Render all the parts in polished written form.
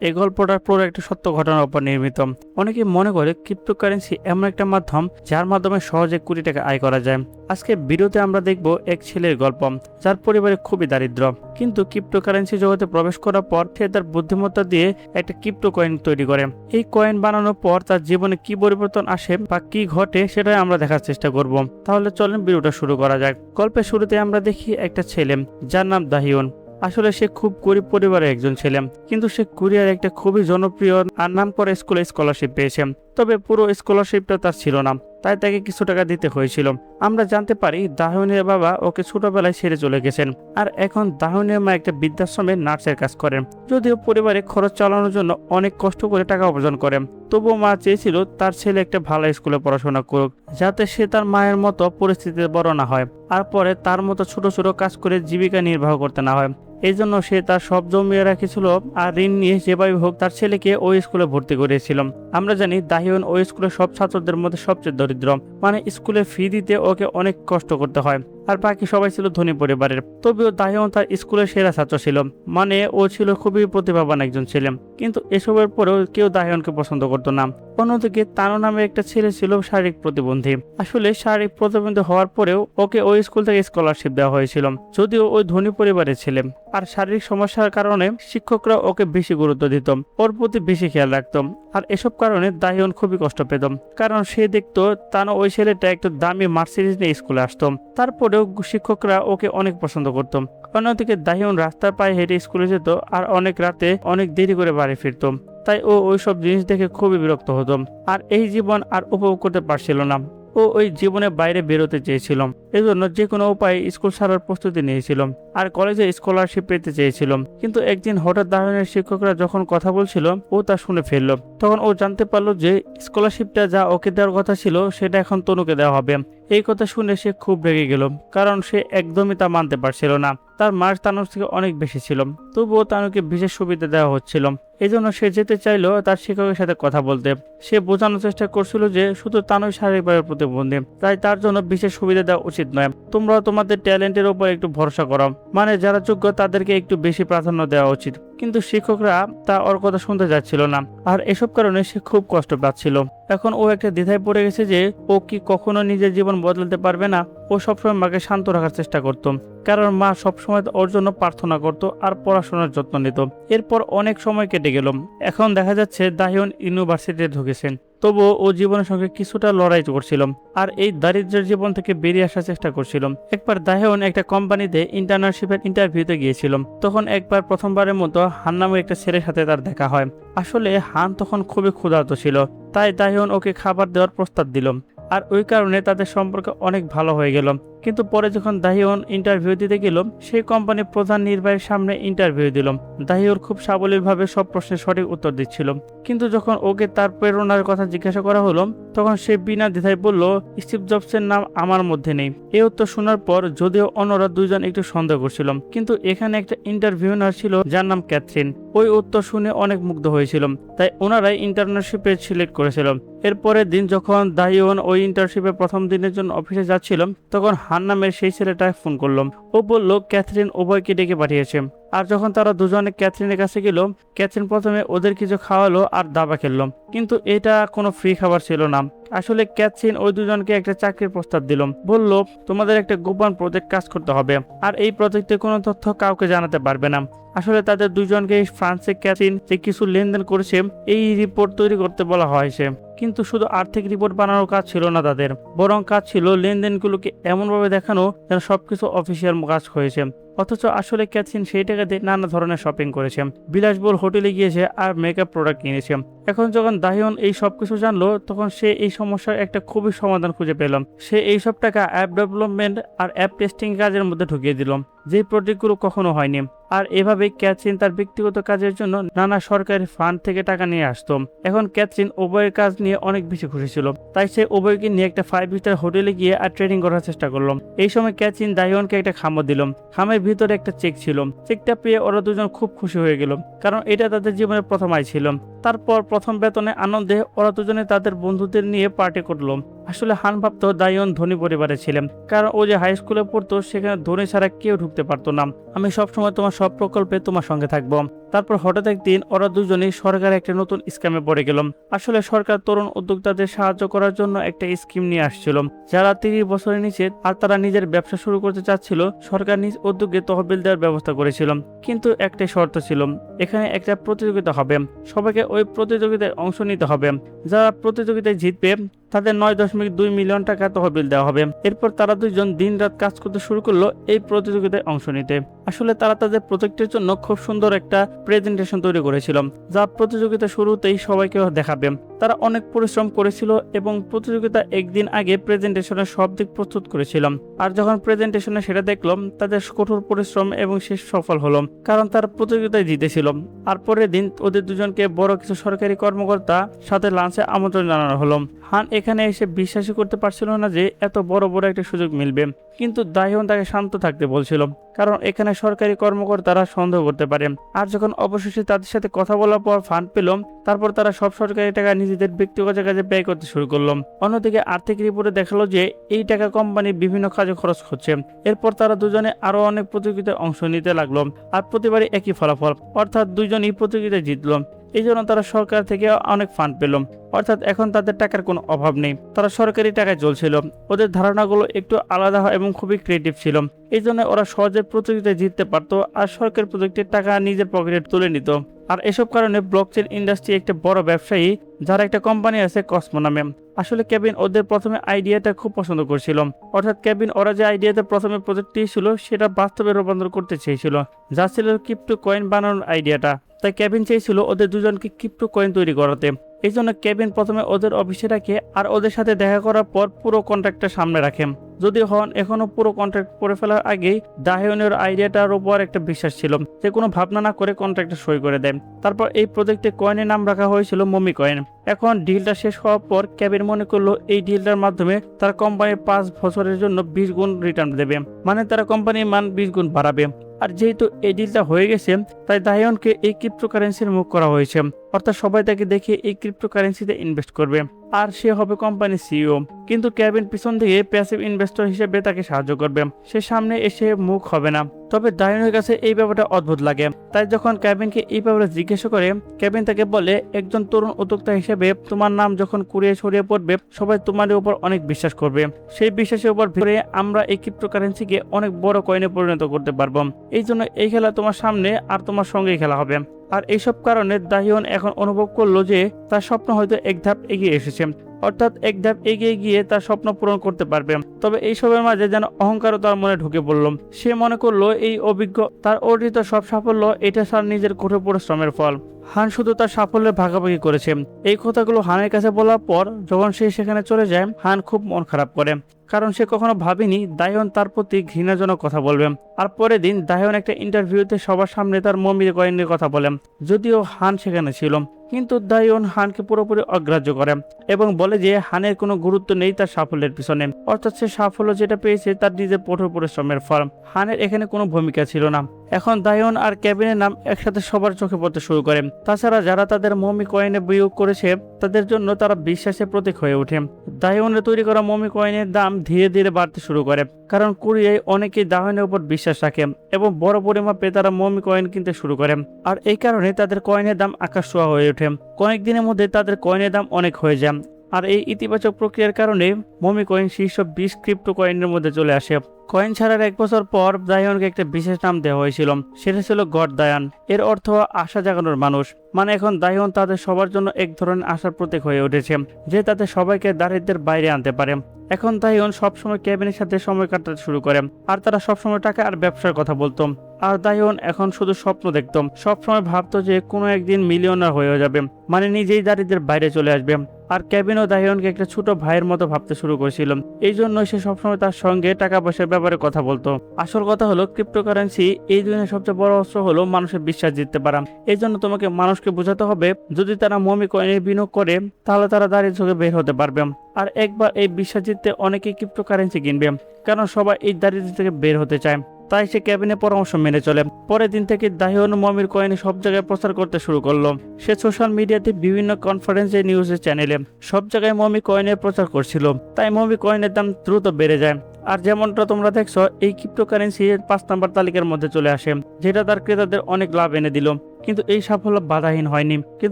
এই গল্পটা পুরো একটা সত্য ঘটনার উপর নির্মিত। অনেকে মনে করে ক্রিপ্টোকারেন্সি এমন একটা মাধ্যম যার মাধ্যমে সহজে কোটি টাকা আয় করা যায়। আজকে ভিডিওতে আমরা দেখব এক ছেলের গল্প যার পরিবারে খুবই দারিদ্র, কিন্তু ক্রিপ্টোকারেন্সি জগতে প্রবেশ করার পর সে তার বুদ্ধিমত্তা দিয়ে একটা ক্রিপ্টো কয়েন তৈরি করে। এই কয়েন বানানোর পর তার জীবনে কি পরিবর্তন আসে বা কি ঘটে সেটাই আমরা দেখার চেষ্টা করব। তাহলে চলেন ভিডিওটা শুরু করা যাক। গল্পের শুরুতে আমরা দেখি একটা ছেলে যার নাম দাহিউন। আসলে সে খুব গরিব পরিবারের একজন ছেলে, কিন্তু সে কোরিয়ার একটা খুবই জনপ্রিয় আর নাম করা স্কুলে স্কলারশিপ পেয়েছে। তবে পুরো স্কলারশিপটা তার ছিল না, তাই তাকে কিছু টাকা দিতে হয়েছিল। আমরা জানতে পারি দাহিউনের বাবা ওকে ছোটবেলায় ছেড়ে চলে গেছেন, আর এখন দাহিউনের মা একটা বৃদ্ধাশ্রমে নার্সের কাজ করেন। যদিও পরিবারে খরচ চালানোর জন্য অনেক কষ্ট করে টাকা উপার্জন করেন, তবুও মা চেয়েছিল তার ছেলে একটা ভালো স্কুলে পড়াশোনা করুক, যাতে সে তার মায়ের মতো পরিস্থিতিতে বড় না হয় আর পরে তার মতো ছোট ছোট কাজ করে জীবিকা নির্বাহ করতে না হয়। এই জন্য সে তার সব জমিয়ে রাখেছিল আর ঋণ নিয়ে যেভাবে হোক তার ছেলেকে ওই স্কুলে ভর্তি করেছিল। আমরা জানি দাহিউন ওই স্কুলের সব ছাত্রদের মধ্যে সবচেয়ে দরিদ্র, মানে স্কুলে ফি দিতে ওকে অনেক কষ্ট করতে হয়, আর বাকি সবাই ছিল ধনী পরিবারের। তবেও দাহিউন তার স্কুলের সেরা ছাত্র ছিল, মানে ও ছিল খুবই প্রতিভাবান একজন ছেলে। কিন্তু এসবের পরেও কেউ দাহিউনকে পছন্দ করতো না। অন্যদিকে তানো নামে একটা ছেলে ছিল শারীরিক প্রতিবন্ধী। আসলে শারীরিক প্রতিবন্ধী হওয়ার পরেও ওকে ওই স্কুল থেকে স্কলারশিপ দেওয়া হয়েছিল, যদিও ওই ধনী পরিবারের ছেলে। আর শারীরিক সমস্যার কারণে শিক্ষকরা ওকে বেশি গুরুত্ব দিত, ওর প্রতি বেশি খেয়াল রাখত। আর এসব কারণে দাহিউন খুবই কষ্ট পেত, কারণ সে দেখতো তানো ওই ছেলেটা একটু দামি মার্সিডিজ নিয়ে স্কুলে আসতো। তারপরেও শিক্ষকরা ওকে অনেক পছন্দ করত। অন্যদিকে দাহিউন রাস্তার পায়ে হেঁটে স্কুলে যেত আর অনেক রাতে অনেক দেরি করে বাড়ি ফিরত, তাই ও ওইসব জিনিস দেখে খুবই বিরক্ত হতো আর এই জীবন আর উপভোগ করতে পারছিল না। ও ওই জীবনের বাইরে বেরোতে চেয়েছিল, এজন্য যে কোনো উপায়ে স্কুল ছাড়ার প্রস্তুতি নিয়েছিল আর কলেজে স্কলারশিপ পেতে চেয়েছিল। কিন্তু একদিন হঠাৎ দাহিউনের শিক্ষকরা যখন কথা বলছিল ও তা শুনে ফেলল। তখন ও জানতে পারলো যে স্কলারশিপটা যা ওকে দেওয়ার কথা ছিল সেটা এখন তনুকে দেওয়া হবে। এই কথা শুনে সে খুব রেগে গেল, কারণ সে একদমই তা মানতে পারছিল না। তার মার্ক তানুর থেকে অনেক বেশি ছিল, তবুও তানুকে বিশেষ সুবিধা দেওয়া হচ্ছিল। এই জন্য সে যেতে চাইলো তার শিক্ষকের সাথে কথা বলতে। সে বোঝানোর চেষ্টা করছিল যে শুধু তানুই শারীরিকভাবে প্রতিবন্ধী, তাই তার জন্য বিশেষ সুবিধা দেওয়া উচিত নয়। তোমরা তোমাদের ট্যালেন্টের উপর একটু ভরসা করো, মানে যারা যোগ্য তাদেরকে একটু বেশি প্রাধান্য দেওয়া উচিত। কিন্তু শিক্ষকরা তা ওর কথা শুনতে যাচ্ছিল না, আর এসব কারণে সে খুব কষ্ট পাচ্ছিল। এখন ও একটা দ্বিধায় পড়ে গেছে যে ও কি কখনো নিজের জীবন বদলাতে পারবে না। ও সবসময় মাকে শান্ত রাখার চেষ্টা করত, কারণ মা সবসময় ওর জন্য প্রার্থনা করত আর পড়াশোনার যত্ন নিত। এরপর অনেক সময় কেটে গেল, এখন দেখা যাচ্ছে দাহিউন ইউনিভার্সিটিতে ঢুকেছেন। তবুও ও জীবনের সঙ্গে কিছুটা লড়াই করছিল আর এই দারিদ্র্যের জীবন থেকে বেরিয়ে আসার চেষ্টা করছিল। একবার দাহিউন একটা কোম্পানিতে ইন্টার্নশিপের ইন্টারভিউতে গিয়েছিল। তখন একবার প্রথমবারের মতো হান নামের একটা ছেলের সাথে তার দেখা হয়। আসলে হান তখন খুবই ক্ষুধার্ত ছিল, তাই দাহিউন ওকে খাবার দেওয়ার প্রস্তাব দিল, আর ওই কারণে তাদের সম্পর্ক অনেক ভালো হয়ে গেল। কিন্তু পরে যখন দাহিউন ইন্টারভিউ দিতে গেল, সেই কোম্পানির প্রধান নির্বাহীর সামনে ইন্টারভিউ দিল। দাহিউন খুব সাবলীলভাবে সব প্রশ্নের সঠিক উত্তর দিচ্ছিল, কিন্তু যখন ওকে তার প্রেরণার কথা জিজ্ঞাসা করা হলো, তখন সে বিনা দ্বিধায় বলল স্টিভ জবসের নাম আমার মধ্যে নেই। এই উত্তর শোনার পর যদিও অন্যরা দুইজন একটু সন্দেহ করছিল, কিন্তু এখানে একটা ইন্টারভিউনার ছিল যার নাম ক্যাথরিন। ওই উত্তর শুনে অনেক মুগ্ধ হয়েছিল, তাই ওনারাই ইন্টার্নশিপে সিলেক্ট করেছিল। এরপরের দিন যখন দাহিউন ওই ইন্টার্নশিপের প্রথম দিনের জন্য অফিসে যাচ্ছিল, তখন হান নামের সেই ছেলেটা ফোন করলো। ও বলল ক্যাথরিন উভয়কে ডেকে পাঠিয়েছে। আর যখন তারা দুজনে ক্যাথরিনের কাছে গেল, ক্যাথরিন প্রথমে ওদের কিছু খাওয়ালো আর দাবা খেললো, কিন্তু এটা কোনো ফ্রি খাবার ছিল না। আসলে ক্যাথরিন ওই দুজনকে একটা চাকরির প্রস্তাব দিল, বলল তোমাদের একটা গোপন প্রজেক্ট কাজ করতে হবে, আর এই প্রজেক্টে কোনো তথ্য কাউকে জানাতে পারবে না। আসলে তাদের দুজনকে ফ্রান্সে ক্যাথরিন যে কিছু লেনদেন করেছে এই রিপোর্ট তৈরি করতে বলা হয়েছে। কিন্তু শুধু আর্থিক রিপোর্ট বানানোর কাজ ছিল না তাদের, বরং কাজ ছিল লেনদেনগুলোকে এমনভাবে দেখানো যেন সবকিছু অফিসিয়াল কাজ হয়েছে। অথচ আসলে ক্যাথরিন সেই টাকা দিয়ে নানা ধরনের শপিং করেছে, বিলাসবহুল হোটেলে গিয়েছে আর মেকআপ প্রোডাক্ট কিনেছে। এখন যখন দাহিউন এই সবকিছু জানলো, তখন সে এই সমস্যার একটা খুবই সমাধান খুঁজে পেল। সে এইসব টাকা অ্যাপ ডেভেলপমেন্ট আর অ্যাপ টেস্টিং কাজের মধ্যে ঢুকিয়ে দিল, যে প্রজেক্টগুলো কখনো হয়নি। আর এভাবে ক্যাথরিন তার ব্যক্তিগত কাজের জন্য নানা সরকারি ফান্ড থেকে টাকা নিয়ে আসতো। এখন ক্যাথরিন উভয়ের কাজ নিয়ে অনেক বেশি খুশি ছিল, তাই সে উভয়কে নিয়ে একটা 5 স্টার হোটেলে গিয়ে আর ট্রেনিং করার চেষ্টা করলো। এই সময় ক্যাথরিন দাহিউনকে একটা খামর দিল। খামের ভিতরে একটা চেক ছিল। চেকটা পেয়ে ওরা দুজন খুব খুশি হয়ে গেল, কারণ এটা তাদের জীবনের প্রথম আয় ছিল। তারপর প্রথম বেতনে আনন্দে ওরা দুজনে তাদের বন্ধুদের নিয়ে পার্টি করলো। আসলে হান ভাবতো দায়ন ধনী পরিবারে ছিলেন, কারণ ও যে হাই স্কুলে পড়তো সেখানে ধনী ছাড়া কেউ ঢুকতে পারতো না। আমি সবসময় তোমার সব প্রকল্পে তোমার সঙ্গে থাকবো। তারপর হঠাৎ একদিন ওরা দুজনেই সরকার একটা নতুন স্ক্যামে পড়ে গেল। আসলে সরকার তরুণ উদ্যোক্তাদের সাহায্য করার জন্য একটা স্কিম নিয়ে আসছিল, যারা 30 বছরের নিচে আর তারা নিজের ব্যবসা শুরু করতে চাচ্ছিল। সরকার নিজ উদ্যোগে তহবিল দেওয়ার ব্যবস্থা করেছিল, কিন্তু একটাই শর্ত ছিল, এখানে একটা প্রতিযোগিতা হবে, সবাইকে ওই প্রতিযোগিতায় অংশ নিতে হবে। যারা প্রতিযোগিতায় জিতবে তাদের 9.2 মিলিয়ন টাকা তহবিল দেওয়া হবে। এরপর তারা দুইজন দিন রাত কাজ করতে শুরু করলো এই প্রতিযোগিতায় অংশ নিতে। আসলে তারা তাদের প্রজেক্টের জন্য খুব সুন্দর একটা প্রেজেন্টেশন তৈরি করেছিল, যা প্রতিযোগিতা শুরুতেই সবাইকে দেখাবে। তারা অনেক পরিশ্রম করেছিল এবং প্রতিযোগিতা একদিন আগে প্রেজেন্টেশনের সব দিক প্রস্তুত করেছিল। আর যখন প্রেজেন্টেশনে সেটা দেখলাম, তাদের কঠোর পরিশ্রম এবং শেষ সফল হলো, কারণ তারা প্রতিযোগিতায় জিতেছিল। আর পরের দিন ওদের দুজনকে বড় কিছু সরকারি কর্মকর্তা সাথে লাঞ্চে আমন্ত্রণ জানানো হলো। হান এখানে এসে বিশ্বাসই করতে পারছিল না যে এত বড় বড় একটা সুযোগ মিলবে, কিন্তু দাহিয়ন তাকে শান্ত থাকতে বলছিল, কারণ এখানে সরকারি কর্মকর্তারা সন্দেহ করতে পারে। আর যখন অবশেষে তাদের সাথে কথা বলার পর ফান্ড পেল, তারপর তারা সব সরকারি টাকা নিজেদের ব্যক্তিগত কাজে ব্যয় করতে শুরু করলো। অন্যদিকে আর্থিক রিপোর্টে দেখালো যে এই টাকা কোম্পানি বিভিন্ন কাজে খরচ হচ্ছে। এরপর তারা দুজনে আরো অনেক প্রতিযোগিতায় অংশ নিতে লাগলো, আর প্রতিবারই একই ফলাফল, অর্থাৎ দুইজনই প্রতিযোগিতায় জিতলো। এই জন্য তারা সরকার থেকে অনেক ফান্ড পেল, অর্থাৎ এখন তাদের টাকার কোনো অভাব নেই। তারা সরকারি টাকায় চলছিল। ওদের ধারণাগুলো একটু আলাদা হয় এবং খুবই ক্রিয়েটিভ ছিল, এই জন্য ওরা সহজে প্রতিযোগিতায় জিততে পারতো আর সরকারি প্রজেক্টের টাকা নিজের পকেটে তুলে নিত। আর এসব কারণে ব্লকচেন ইন্ডাস্ট্রি একটা বড় ব্যবসায়ী, যার একটা কোম্পানি আছে কসমো নামে। আসলে কেভিন ওদের প্রথমে আইডিয়াটা খুব পছন্দ করছিল, অর্থাৎ কেভিন ওরা যে আইডিয়াতে প্রথমে প্রজেক্টটি ছিল সেটা বাস্তবে রূপান্তর করতে চেয়েছিল, যা ছিল ক্রিপ্টো কয়েন বানানোর আইডিয়াটা। তাই কেভিন চেয়েছিল ওদের দুজনকে ক্রিপ্টো কয়েন তৈরি করাতে। এই জন্য কেভিন প্রথমে ওদের অফিসে রাখে আর ওদের সাথে দেখা করার পর পুরো কন্ট্রাক্টটা সামনে রাখে। যদি হন এখনো পুরো কন্ট্রাক্ট করে ফেলার আগেই দাহিয়নের আইডিয়াটার উপর একটা বিশ্বাস ছিল, যে কোনো ভাবনা না করে কন্ট্রাক্টটা সই করে দেয়। তারপর এই প্রজেক্টে কয়েনের নাম রাখা হয়েছিল মমি কয়েন। এখন ডিলটা শেষ হওয়ার পর কেভিন মনে করলো এই ডিলটার মাধ্যমে তার কোম্পানি 5 বছরের জন্য 20 গুণ রিটার্ন দেবে, মানে তারা কোম্পানির মান 20 গুণ বাড়াবে। আর যেহেতু এই ডিলটা হয়ে গেছে, তাই দাহিয়নকে এই ক্রিপ্টোকারেন্সির মুখ করা হয়েছে, অর্থাৎ সবাই তাকে দেখে এই ক্রিপ্টোকারেন্সিতে ইনভেস্ট করবে আর সে হবে কোম্পানির সিইও। কিন্তু কেভিন পিছন থেকে প্যাসিভ ইনভেস্টর হিসেবে তাকে সাহায্য করবে, সে সামনে এসে মুখ হবে না। তবে দাহিয়নের কাছে এই ব্যাপারটা অদ্ভুত লাগে, তাই যখন কেভিনকে এই ব্যাপারে জিজ্ঞাসা করে, কেভিন তাকে বলে একজন তরুণ উদ্যোক্তা হিসেবে তোমার নাম যখন কুড়িয়ে ছড়িয়ে পড়বে, সবাই তোমার উপর অনেক বিশ্বাস করবে। সেই বিশ্বাসের উপর ভিত্তি করে আমরা এই ক্রিপ্টোকারেন্সিকে অনেক বড় কয়েনে পরিণত করতে পারবো। এই জন্য এই খেলা তোমার সামনে আর তোমার সঙ্গেই খেলা হবে। আর এইসব কারণে দাহিয়ন এখন অনুভব করলো যে তার স্বপ্ন হয়তো এক ধাপ এগিয়ে এসেছে, অর্থাৎ এক ধাপ এগিয়ে গিয়ে তার স্বপ্ন পূরণ করতে পারবে। তবে এইসবের মাঝে যেন অহংকারও তার মনে ঢুকে পড়ল। সে মনে করলো এই অভিজ্ঞ তার অর্জিত সব সাফল্য এটা তার নিজের কঠোর পরিশ্রমের ফল। হান শুধু তার সাফল্যের ভাগাভাগি করেছে। এই কথাগুলো হানের কাছে বলার পর যখন সে সেখানে চলে যায়, হান খুব মন খারাপ করে, কারণ সে কখনো ভাবেনি দাহিয়ন তার প্রতি ঘৃণাজনক কথা বলবে। আর পরের দিন দাহিয়ন একটা ইন্টারভিউতে সবার সামনে তার মমি কয়েনের কথা বলেন, যদিও হান সেখানে ছিল। কিন্তু দাহিয়ন হানকে পুরোপুরি অগ্রাহ্য করে এবং বলে যে হানের কোনো গুরুত্ব নেই তার সাফল্যের পিছনে, অর্থাৎ সে সাফল্য যেটা পেয়েছে তার নিজের কঠোর পরিশ্রমের ফল। হানের এখানে কোনো ভূমিকা ছিল না। এখন দাহিয়ন আর কেভিনের নাম একসাথে সবার চোখে পড়তে শুরু করে। তাছাড়া যারা তাদের মমি কয়েনে বিনিয়োগ করেছে তাদের জন্য তারা বিশ্বাসের প্রতীক হয়ে ওঠে। দাহিয়নের তৈরি করা মমি কয়েনের দাম ধীরে ধীরে বাড়তে শুরু করে, কারণ কোরিয়ায় অনেকেই দাহিয়নের উপর বিশ্বাস রাখে এবং বড় পরিমাপে তারা মমি কয়েন কিনতে শুরু করে। আর এই কারণে তাদের কয়েনের দাম আকাশ ছোঁয়া হয়ে ওঠে। কয়েক দিনের মধ্যে তাদের কয়েনের দাম অনেক হয়ে যায়। আর এই ইতিবাচক প্রক্রিয়ার কারণে মমি কয়েন শীর্ষ 20 ক্রিপ্টো কয়েনের মধ্যে চলে আসে। কয়েন ছাড়ার 1 বছর পর দাহিয়নকে একটা বিশেষ নাম দেওয়া হয়েছিল, সেটা ছিল গড দায়ান। এর অর্থ আশা জাগানোর মানুষ। মানে এখন দাহিয়ন তাদের সবার জন্য এক ধরনের আশার প্রতীক হয়ে উঠেছে, যে তাদের সবাইকে দারিদ্র্যের বাইরে আনতে পারে। এখন দাহিয়ন সবসময় কেভিনের সাথে সময় কাটাতে শুরু করে, আর তারা সবসময় টাকা আর ব্যবসার কথা বলতো। আর দাহিয়ন এখন শুধু স্বপ্ন দেখতাম, সবসময় ভাবতো যে কোনো একদিন মিলিয়নার হয়ে যাবে, মানে নিজেই দারিদ্র্যের বাইরে চলে আসবে। আর কেভিন ও দাহিয়নকে একটা ছোট ভাইয়ের মতো ভাবতে শুরু করেছিল, এই জন্য সে সবসময় তার সঙ্গে টাকা পয়সার ব্যাপারে কথা বলতো। আসল কথা হলো ক্রিপ্টোকারেন্সি এই দুনিয়ার সবচেয়ে বড় অস্ত্র হলো মানুষের বিশ্বাস জিততে পারা। এই জন্য তোমাকে মানুষকে বোঝাতে হবে যদি তারা মমি কয়েনে বিনিয়োগ করে তাহলে তারা দারিদ্র থেকে বের হতে পারবে। আর একবার এই বিশ্বাস জিততে অনেকেই ক্রিপ্টোকারেন্সি কিনবে, কারণ সবাই এই দারিদ্র থেকে বের হতে চায়। তাই সে কেভিনের পরামর্শ মেনে চলে। পরের দিন থেকে দাহিওয়ানু মমির কয়েনে সব জায়গায় প্রচার করতে শুরু করলো। সে সোশ্যাল মিডিয়াতে, বিভিন্ন কনফারেন্সে, নিউজের চ্যানেলে সব জায়গায় মমি কয়েনের প্রচার করছিল। তাই মমি কয়েনের দাম দ্রুত বেড়ে যায়। আর যেমনটা তোমরা দেখছো, এই ক্রিপ্টোকারেন্সি 5 নাম্বার তালিকার মধ্যে চলে আসে, যেটা তার ক্রেতাদের অনেক লাভ এনে দিল। কিন্তু এই সাফল্য বাধাহীন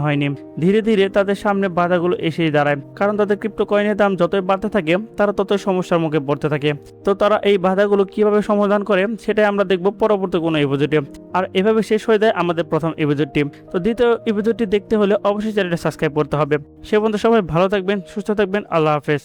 হয়নি। ধীরে ধীরে তাদের সামনে বাধাগুলো এসেই দাঁড়ায়, কারণ তাদের ক্রিপ্টো কয়েনের দাম যতই বাড়তে থাকে তারা ততই সমস্যার মুখে পড়তে থাকে। তো তারা এই বাধাগুলো কিভাবে সমাধান করে সেটাই আমরা দেখব পরবর্তী কোনো এপিসোডে। আর এভাবে শেষ হয়ে যায় আমাদের প্রথম এপিসোডটি। তো দ্বিতীয় এপিসোডটি দেখতে হলে অবশ্যই চ্যানেলটা সাবস্ক্রাইব করতে হবে। সে পর্যন্ত সবাই ভালো থাকবেন, সুস্থ থাকবেন। আল্লাহ হাফেজ।